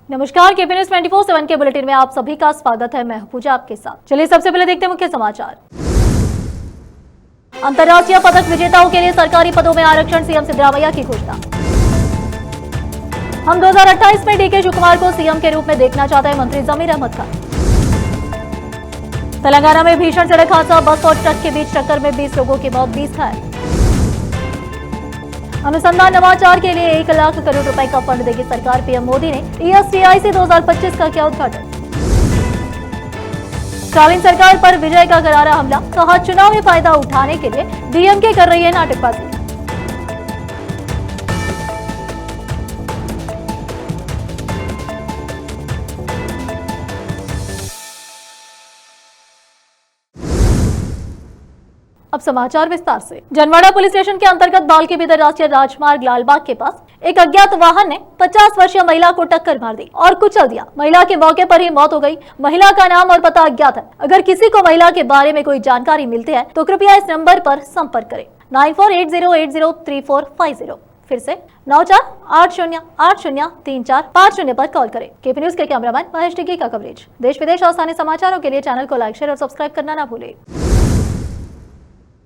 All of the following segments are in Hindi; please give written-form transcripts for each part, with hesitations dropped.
नमस्कार, केपी न्यूज 24/7 के बुलेटिन में आप सभी का स्वागत है। मैं पूजा आपके साथ। चलिए सबसे पहले देखते हैं मुख्य समाचार। अंतर्राष्ट्रीय पदक विजेताओं के लिए सरकारी पदों में आरक्षण, सीएम सिद्धरामैया की घोषणा। हम 2028 में डीके शिवकुमार को सीएम के रूप में देखना चाहते हैं, मंत्री जमीर अहमद खान। तेलंगाना में भीषण सड़क हादसा, बस और ट्रक के बीच टक्कर में 20 लोगों की मौत, 20 घायल। अनुसंधान नवाचार के लिए 1 लाख करोड़ रुपए का फंड देगी सरकार, पीएम मोदी ने ESTIC 2025 का किया उद्घाटन। स्टालिन सरकार पर विजय का करारा हमला, कहा चुनाव में फायदा उठाने के लिए डीएमके कर रही है नाटकबाजी। अब समाचार विस्तार से। जनवाड़ा पुलिस स्टेशन के अंतर्गत बाल के बिदर राष्ट्रीय राजमार्ग लालबाग के पास एक अज्ञात वाहन ने 50 वर्षीय महिला को टक्कर मार दी और कुचल दिया। महिला की मौके पर ही मौत हो गई। महिला का नाम और पता अज्ञात है। अगर किसी को महिला के बारे में कोई जानकारी मिलती है तो कृपया इस नंबर पर संपर्क करें 9480803450। फिर से 9480803450 पर कॉल करें। केपी न्यूज के कैमरामैन महेश टिग्गी का कवरेज। देश विदेश और स्थानीय समाचारों के लिए चैनल को लाइक, शेयर और सब्सक्राइब करना ना भूलें।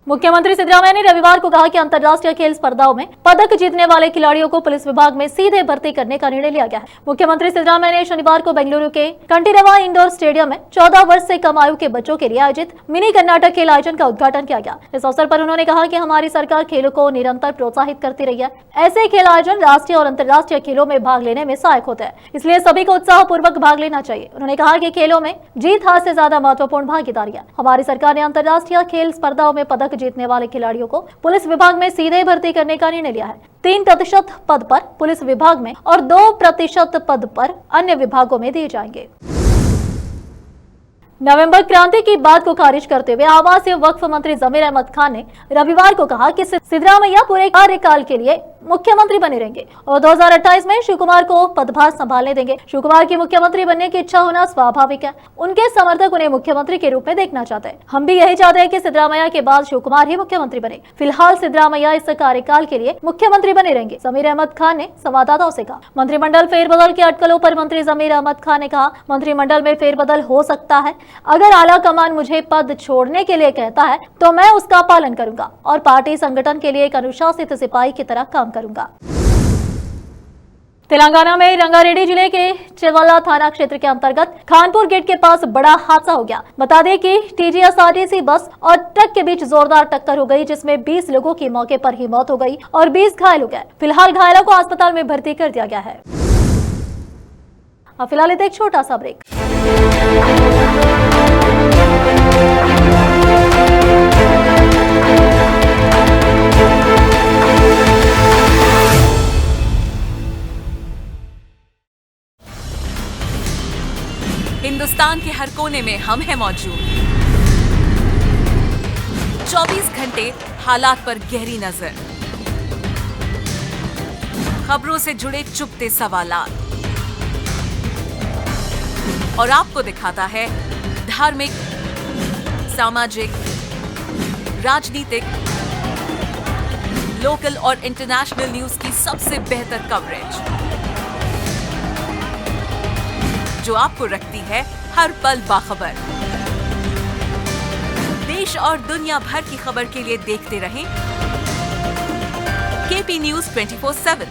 मुख्यमंत्री सिद्धरामैया ने रविवार को कहा कि अंतर्राष्ट्रीय खेल स्पर्धाओं में पदक जीतने वाले खिलाड़ियों को पुलिस विभाग में सीधे भर्ती करने का निर्णय लिया गया है। मुख्यमंत्री सिद्धरामैया ने शनिवार को बेंगलुरु के कंठीरवा इंडोर स्टेडियम में 14 वर्ष से कम आयु के बच्चों के लिए आयोजित मिनी कर्नाटक खेल आयोजन का उद्घाटन किया गया। इस अवसर पर उन्होंने कहा कि हमारी सरकार खेलों को निरंतर प्रोत्साहित करती रही है। ऐसे खेल आयोजन राष्ट्रीय और अंतर्राष्ट्रीय खेलों में भाग लेने में सहायक होते हैं, इसलिए सभी को उत्साह पूर्वक भाग लेना चाहिए। उन्होंने कहा कि खेलों में जीत हार से ज्यादा महत्वपूर्ण भागीदारी है। हमारी सरकार ने अंतर्राष्ट्रीय खेल स्पर्धाओं में पदक जीतने वाले खिलाड़ियों को पुलिस विभाग में सीधे भर्ती करने का निर्णय लिया है। 3% पद पर पुलिस विभाग में और 2% पद पर अन्य विभागों में दिए जाएंगे। नवंबर क्रांति की बात को खारिज करते हुए आवास एवं वक्फ मंत्री जमीर अहमद खान ने रविवार को कहा कि सिद्धरामैया पूरे कार्यकाल के लिए मुख्यमंत्री बने रहेंगे और 2028 में शिवकुमार को पदभार संभालने देंगे। शिवकुमार की मुख्यमंत्री बनने की इच्छा होना स्वाभाविक है। उनके समर्थक उन्हें मुख्यमंत्री के रूप में देखना चाहते हैं। हम भी यही चाहते हैं कि सिद्धरामैया के बाद शिवकुमार ही मुख्यमंत्री बने। फिलहाल सिद्धरामैया इस कार्यकाल के लिए मुख्यमंत्री बने रहेंगे, जमीर अहमद खान ने संवाददाताओं से कहा। मंत्रिमंडल फेरबदल की अटकलों पर मंत्री जमीर अहमद खान ने कहा, मंत्रिमंडल में फेरबदल हो सकता है। अगर आला कमान मुझे पद छोड़ने के लिए कहता है तो मैं उसका पालन करूंगा और पार्टी संगठन के लिए एक अनुशासित सिपाही की तरह काम करूंगा। तेलंगाना में रंगारेड्डी जिले के चेवल्ला थाना क्षेत्र के अंतर्गत खानपुर गेट के पास बड़ा हादसा हो गया। बता दें कि TGSRTC बस और ट्रक के बीच जोरदार टक्कर हो गई, जिसमें 20 लोगों की मौके पर ही मौत हो गई और 20 घायल हो गए। फिलहाल घायलों को अस्पताल में भर्ती कर दिया गया है। अब फिलहाल एक छोटा सा ब्रेक। हिंदुस्तान के हर कोने में हम हैं मौजूद। 24 घंटे हालात पर गहरी नजर, खबरों से जुड़े चुपते सवालात और आपको दिखाता है धार्मिक, सामाजिक, राजनीतिक, लोकल और इंटरनेशनल न्यूज की सबसे बेहतर कवरेज, जो आपको रखती है हर पल बाखबर। देश और दुनिया भर की खबर के लिए देखते रहें KP news 24/7।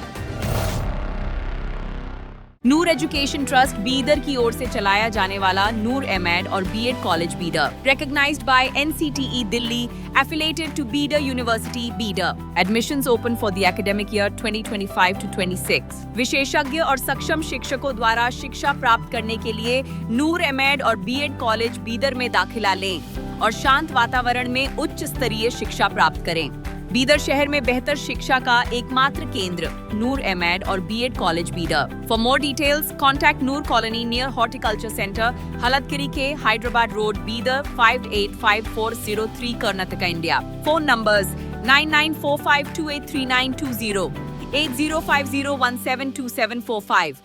Noor education trust Bidar की ओर से चलाया जाने वाला नूर एमएड और BEd college Bidar, recognized by NCTE Delhi, affiliated to Bidar University, Bidar. Admissions open for the academic year 2025 to 26. विशेषज्ञ और सक्षम शिक्षकों द्वारा शिक्षा प्राप्त करने के लिए नूर एमएड और बीएड कॉलेज बीदर में दाखिला लें और शांत वातावरण में उच्च स्तरीय शिक्षा प्राप्त करें। बीदर शहर में बेहतर शिक्षा का एकमात्र केंद्र नूर एमएड और BEd college Bidar. For more details contact Noor colony near horticulture centre, Halatgiri के Hyderabad road, Bidar 585403 Karnataka, India. Phone numbers 9945283920, 8050172745।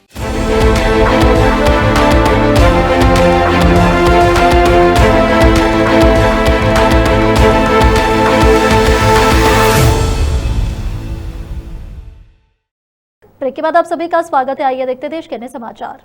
Break के बाद आप सभी का स्वागत है। आइए देखते देश के अन्य समाचार।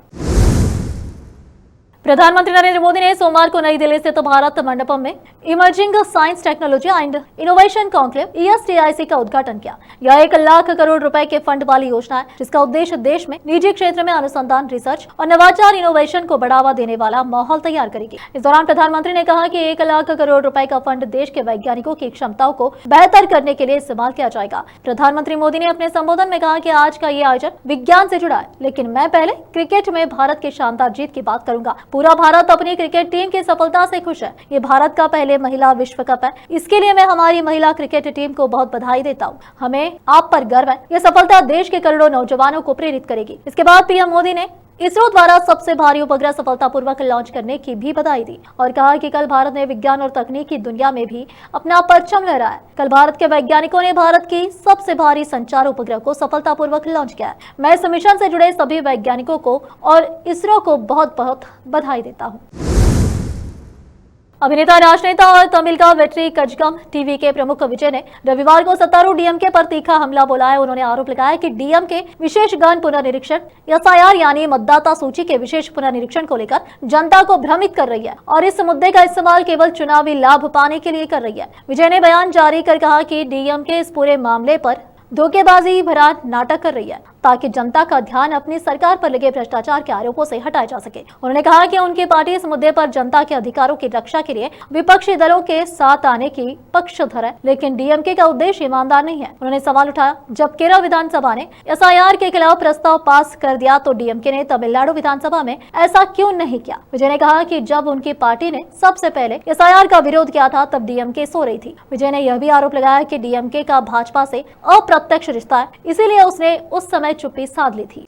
प्रधानमंत्री नरेंद्र मोदी ने सोमवार को नई दिल्ली स्थित भारत मंडपम में emerging science technology and innovation conclave ESTIC का उद्घाटन किया। यह 1 लाख करोड़ रुपए के फंड वाली योजना है, जिसका उद्देश्य देश में निजी क्षेत्र में अनुसंधान, रिसर्च और नवाचार इनोवेशन को बढ़ावा देने वाला माहौल तैयार करेगी। इस दौरान प्रधानमंत्री ने कहा कि 1 लाख करोड़ रुपए का फंड देश के वैज्ञानिकों की क्षमताओं को बेहतर करने के लिए इस्तेमाल किया जाएगा। प्रधानमंत्री मोदी ने अपने संबोधन में कहा कि आज का ये आयोजन विज्ञान से जुड़ा है, लेकिन मैं पहले क्रिकेट में भारत की शानदार जीत की बात करूंगा। पूरा भारत अपनी क्रिकेट टीम की सफलता से खुश है। ये भारत का पहले महिला विश्व कप है। इसके लिए मैं हमारी महिला क्रिकेट टीम को बहुत बधाई देता हूँ। हमें आप पर गर्व है। ये सफलता देश के करोड़ों नौजवानों को प्रेरित करेगी। इसके बाद पीएम मोदी ने इसरो द्वारा सबसे भारी उपग्रह सफलतापूर्वक लॉन्च करने की भी बधाई दी और कहा कि कल भारत ने विज्ञान और तकनीक की दुनिया में भी अपना परचम लहराया है। कल भारत के वैज्ञानिकों ने भारत की सबसे भारी संचार उपग्रह को सफलतापूर्वक लॉन्च किया है। मैं इस मिशन से जुड़े सभी वैज्ञानिकों को और इसरो को बहुत बहुत बधाई देता हूँ। अभिनेता, राजनेता और तमिल का वेट्री कजगम टीवी के प्रमुख विजय ने रविवार को सत्तारूढ़ डीएमके पर तीखा हमला बोला है। उन्होंने आरोप लगाया कि डीएमके विशेष गहन पुनर्निरीक्षण SIR यानी मतदाता सूची के विशेष पुनर्निरीक्षण को लेकर जनता को भ्रमित कर रही है और इस मुद्दे का इस्तेमाल केवल चुनावी लाभ पाने के लिए कर रही है। विजय ने बयान जारी कर कहा कि डीएमके इस पूरे मामले पर धोखेबाजी भरा नाटक कर रही है ताकि जनता का ध्यान अपनी सरकार पर लगे भ्रष्टाचार के आरोपों से हटाया जा सके। उन्होंने कहा कि उनकी पार्टी इस मुद्दे पर जनता के अधिकारों की रक्षा के लिए विपक्षी दलों के साथ आने की पक्षधर है, लेकिन डीएमके का उद्देश्य ईमानदार नहीं है। उन्होंने सवाल उठाया, जब केरल विधानसभा ने SIR के खिलाफ प्रस्ताव पास कर दिया तो डीएमके ने तमिलनाडु विधानसभा में ऐसा क्यों नहीं किया। विजय ने कहा कि जब उनकी पार्टी ने सबसे पहले SIR का विरोध किया था तब डीएमके सो रही थी। विजय ने यह भी आरोप लगाया कि डीएमके का भाजपा से अप्रत्यक्ष रिश्ता है, इसीलिए उसने उस समय चुप्पी साध ली थी।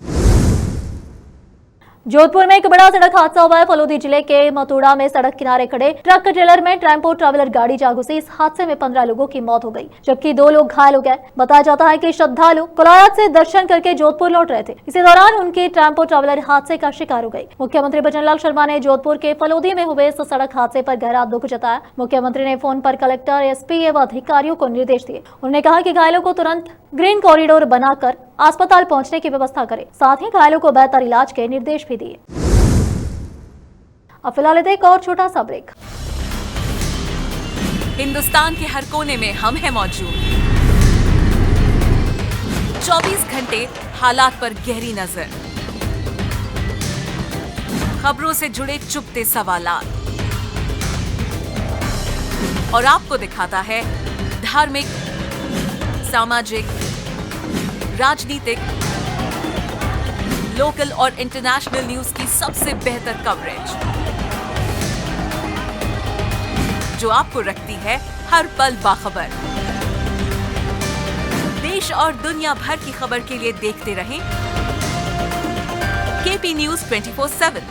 जोधपुर में एक बड़ा सड़क हादसा हुआ है। फलोदी जिले के मतुड़ा में सड़क किनारे खड़े ट्रक ट्रेलर में टेम्पो ट्रैवलर गाड़ी जा घुसी। इस हादसे में 15 लोगों की मौत हो गई, जबकि 2 लोग घायल हो गए। बताया जाता है कि श्रद्धालु कोलायत से दर्शन करके जोधपुर लौट रहे थे। इसी दौरान उनकी टेम्पो ट्रैवलर हादसे का शिकार हो गई। मुख्यमंत्री भजनलाल शर्मा ने जोधपुर के फलोदी में हुए इस सड़क हादसे पर गहरा दुख जताया। मुख्यमंत्री ने फोन पर कलेक्टर, SP एवं अधिकारियों को निर्देश दिए। उन्होंने कहा कि घायलों को तुरंत ग्रीन कॉरिडोर बनाकर अस्पताल पहुंचने की व्यवस्था करें, साथ ही घायलों को बेहतर इलाज के निर्देश भी दिए। अब फिलहाल एक और छोटा सा ब्रेक। हिंदुस्तान के हर कोने में हम हैं मौजूद। 24 घंटे हालात पर गहरी नजर, खबरों से जुड़े चुपते सवालात और आपको दिखाता है धार्मिक, सामाजिक, राजनीतिक, लोकल और इंटरनेशनल न्यूज की सबसे बेहतर कवरेज, जो आपको रखती है हर पल बाखबर। देश और दुनिया भर की खबर के लिए देखते रहें KP News 24/7।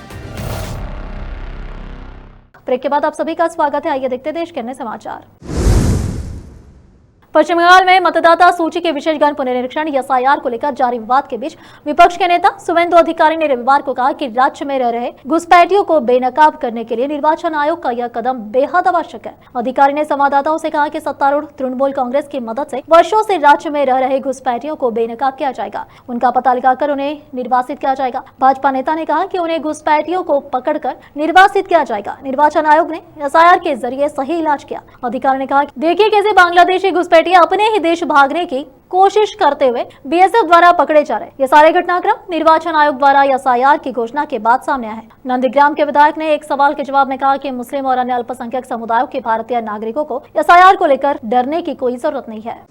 ब्रेक के बाद आप सभी का स्वागत है। आइए देखते देश के अन्य समाचार। पश्चिम बंगाल में मतदाता सूची के विशेष गहन पुनरीक्षण SIR को लेकर जारी विवाद के बीच विपक्ष के नेता शुभेंदु अधिकारी ने रविवार को कहा कि राज्य में रह रहे घुसपैठियों को बेनकाब करने के लिए निर्वाचन आयोग का यह कदम बेहद आवश्यक है। अधिकारी ने संवाददाताओं से कहा कि सत्तारूढ़ तृणमूल कांग्रेस की मदद से वर्षों से राज्य में रह रहे घुसपैठियों को बेनकाब किया जाएगा, उनका पता लगाकर उन्हें निर्वासित किया जाएगा। भाजपा नेता ने कहा कि उन्हें घुसपैठियों को पकड़कर निर्वासित किया जाएगा। निर्वाचन आयोग ने SIR के जरिए सही इलाज किया। अधिकारी ने कहा, देखिए कैसे बांग्लादेशी घुसपैठिए अपने ही देश भागने की कोशिश करते हुए BSF द्वारा पकड़े जा रहे। ये सारे घटनाक्रम निर्वाचन आयोग द्वारा SIR की घोषणा के बाद सामने आए हैं। नंदीग्राम के विधायक ने एक सवाल के जवाब में कहा कि मुस्लिम और अन्य अल्पसंख्यक समुदायों के भारतीय नागरिकों को SIR को लेकर डरने की कोई जरूरत नहीं है।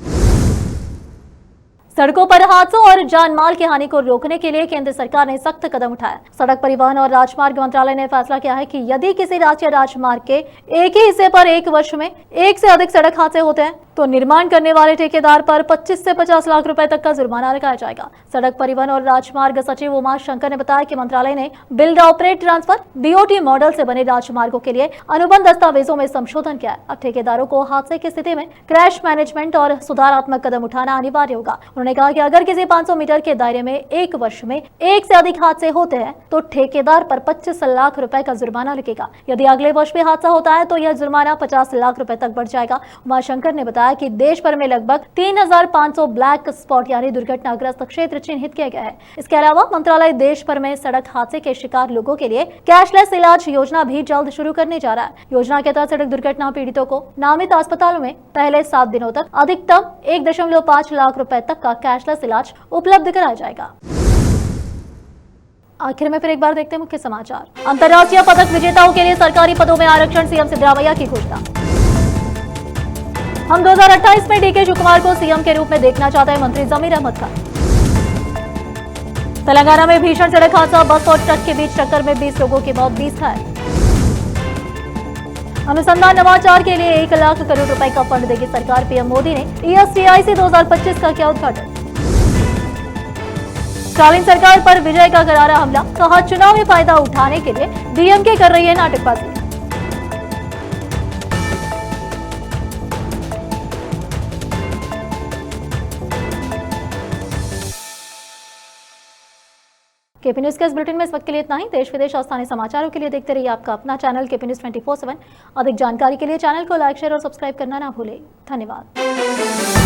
सड़कों पर हादसों और जान माल की हानि को रोकने के लिए केंद्र सरकार ने सख्त कदम उठाया। सड़क परिवहन और राजमार्ग मंत्रालय ने फैसला किया है कि यदि किसी राष्ट्रीय राजमार्ग के एक ही हिस्से पर एक वर्ष में 1 से अधिक सड़क हादसे होते हैं तो निर्माण करने वाले ठेकेदार पर 25 से 50 लाख रुपए तक का जुर्माना लगाया जाएगा। सड़क परिवहन और राजमार्ग सचिव उमा शंकर ने बताया कि मंत्रालय ने build operate transfer BOT model से बने राजमार्गों के लिए अनुबंध दस्तावेजों में संशोधन किया है। अब ठेकेदारों को हादसे की स्थिति में क्रैश मैनेजमेंट और सुधारात्मक कदम उठाना अनिवार्य होगा। उन्होंने कहा कि अगर किसी 500 मीटर के दायरे में एक वर्ष में 1 से अधिक हादसे होते हैं तो ठेकेदार पर 25 लाख रुपए का जुर्माना लगेगा। यदि अगले वर्ष भी हादसा होता है तो यह जुर्माना 50 लाख रुपए तक बढ़ जाएगा। उमा शंकर ने बताया बताया कि देश भर में लगभग 3,500 ब्लैक स्पॉट यानी दुर्घटनाग्रस्त क्षेत्र चिन्हित किए गए हैं। इसके अलावा मंत्रालय देश भर में सड़क हादसे के शिकार लोगों के लिए कैशलेस इलाज योजना भी जल्द शुरू करने जा रहा है। योजना के तहत सड़क दुर्घटना पीड़ितों को नामित अस्पतालों में पहले 7 दिनों तक अधिकतम 1.5 लाख रुपए तक का कैशलेस इलाज उपलब्ध कराया जाएगा। आखिर में फिर एक बार देखते हैं मुख्य समाचार। अंतर्राष्ट्रीय पदक विजेताओं के लिए सरकारी पदों में आरक्षण, सीएम सिद्धरामैया की घोषणा। हम 2028 में डीके शिवकुमार को सीएम के रूप में देखना चाहते हैं, मंत्री जमीर अहमद खान। तेलंगाना में भीषण सड़क हादसा, बस और ट्रक के बीच टक्कर में 20 लोगों की मौत, 20 घायल। अनुसंधान नवाचार के लिए 1 लाख करोड़ रुपए का फंड देगी सरकार, पीएम मोदी ने ESTIC 2025 का किया उद्घाटन। स्टालिन सरकार पर विजय का करारा हमला, कहा चुनावी फायदा उठाने के लिए डीएमके कर रही है नाटकबाजी। केपी न्यूज के इस बुलेटिन में इस वक्त के लिए इतना ही। देश विदेश और स्थानीय समाचारों के लिए देखते रहिए आपका अपना चैनल केपी न्यूज 24/7। अधिक जानकारी के लिए चैनल को लाइक, शेयर और सब्सक्राइब करना ना भूलें। धन्यवाद।